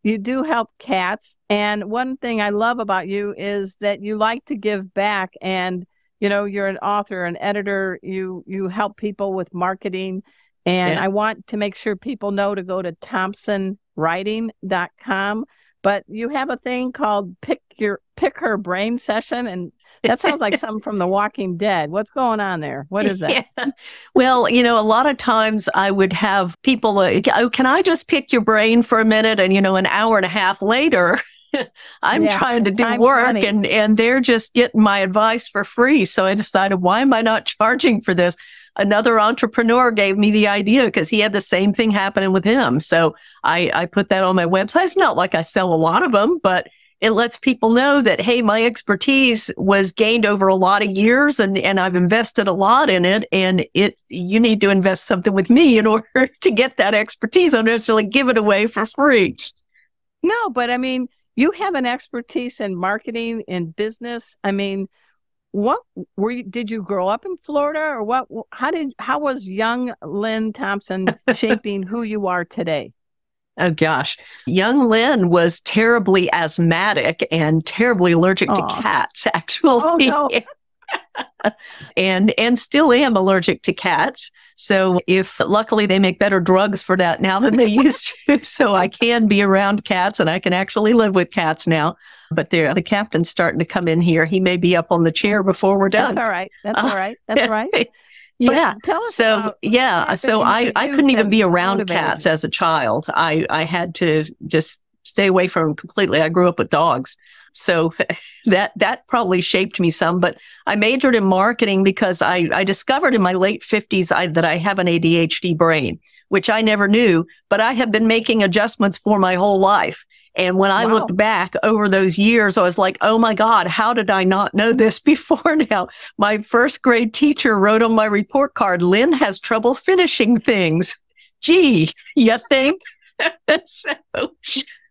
you do help cats. And one thing I love about you is that you like to give back. And, you're an author, an editor, you help people with marketing. And Yeah. I want to make sure people know to go to thompsonwriting.com. But you have a thing called Pick Her Brain Session, and that sounds like something from The Walking Dead. What's going on there? What is that? Yeah. Well, a lot of times I would have people, oh, can I just pick your brain for a minute? And, an hour and a half later, I'm trying to do work and they're just getting my advice for free. So I decided, why am I not charging for this? Another entrepreneur gave me the idea because he had the same thing happening with him. So I put that on my website. It's not like I sell a lot of them, but it lets people know that, hey, my expertise was gained over a lot of years and I've invested a lot in it. And you need to invest something with me in order to get that expertise. I don't necessarily give it away for free. No, but I mean, you have an expertise in marketing, in business. I mean, did you grow up in Florida or what? How was young Lynn Thompson shaping who you are today? Oh, gosh. Young Lynn was terribly asthmatic and terribly allergic to cats, actually. Oh, no. and still am allergic to cats. So luckily they make better drugs for that now than they used to. So I can be around cats and I can actually live with cats now. But the captain's starting to come in here. He may be up on the chair before we're done. That's all right. That's all right. That's all right. Yeah. Tell us So I couldn't even be around cats as a child. I had to just stay away from them completely. I grew up with dogs. So that probably shaped me some, but I majored in marketing because I discovered in my late 50s that I have an ADHD brain, which I never knew, but I have been making adjustments for my whole life. And when I looked back over those years, I was like, oh my God, how did I not know this before now? My first grade teacher wrote on my report card, Lynn has trouble finishing things. Gee, you think?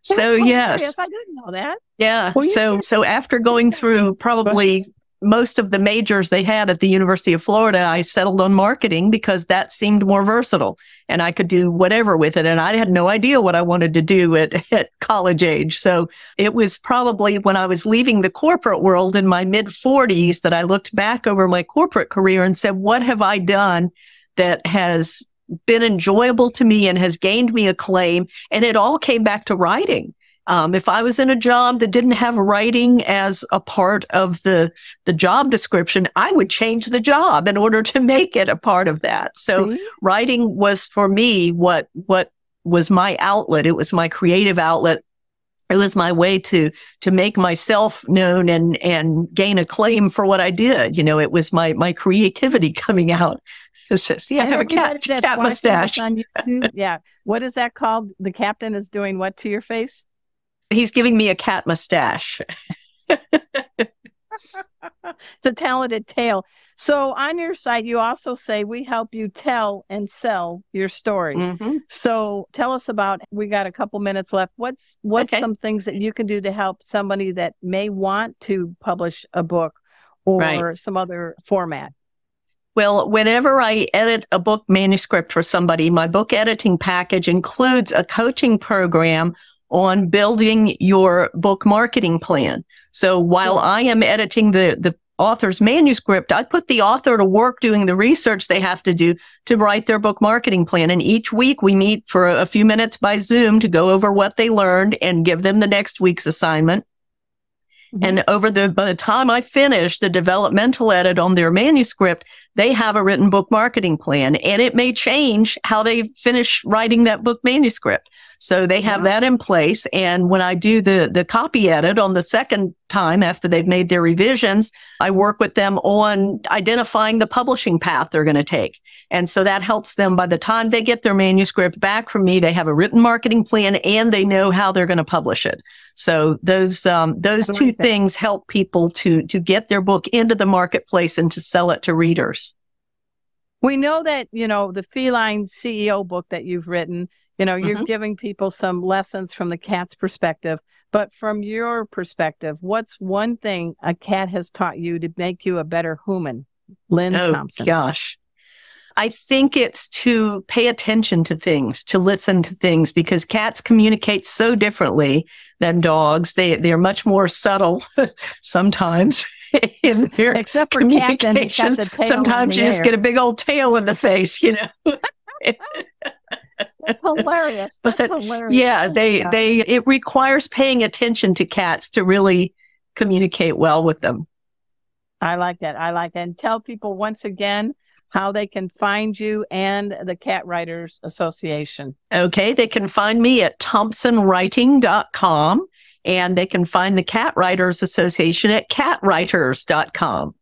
So yes. I didn't know that. Yeah. Well, so after going through probably most of the majors they had at the University of Florida, I settled on marketing because that seemed more versatile and I could do whatever with it. And I had no idea what I wanted to do at college age. So it was probably when I was leaving the corporate world in my mid 40s that I looked back over my corporate career and said, what have I done that has been enjoyable to me and has gained me acclaim? And it all came back to writing. If I was in a job that didn't have writing as a part of the job description, I would change the job in order to make it a part of that. So writing was for me what was my outlet. It was my creative outlet. It was my way to make myself known and gain acclaim for what I did. It was my creativity coming out. It's just, I have a cat mustache. On YouTube. Yeah. What is that called? The captain is doing what to your face? He's giving me a cat mustache. It's a talented tale. So on your site, you also say we help you tell and sell your story. Mm-hmm. So tell us about, we got a couple minutes left. What's some things that you can do to help somebody that may want to publish a book or some other format? Well, whenever I edit a book manuscript for somebody, my book editing package includes a coaching program on building your book marketing plan. So while I am editing the author's manuscript, I put the author to work doing the research they have to do to write their book marketing plan. And each week we meet for a few minutes by Zoom to go over what they learned and give them the next week's assignment. Mm-hmm. And by the time I finish the developmental edit on their manuscript, they have a written book marketing plan, and it may change how they finish writing that book manuscript. So they have that in place. And when I do the copy edit on the second time after they've made their revisions, I work with them on identifying the publishing path they're going to take. And so that helps them by the time they get their manuscript back from me, they have a written marketing plan and they know how they're going to publish it. So those two things help people to get their book into the marketplace and to sell it to readers. We know that, the Feline CEO book that you've written, you're giving people some lessons from the cat's perspective. But from your perspective, what's one thing a cat has taught you to make you a better human? Lynn Thompson. Oh, gosh. I think it's to pay attention to things, to listen to things, because cats communicate so differently than dogs. They're much more subtle sometimes in their Except for communications. cat, the tail Sometimes you just get a big old tail in the face, you know. That's hilarious. That's hilarious. Yeah, it requires paying attention to cats to really communicate well with them. I like that. And tell people once again how they can find you and the Cat Writers Association. Okay, they can find me at thompsonwriting.com, and they can find the Cat Writers Association at catwriters.com.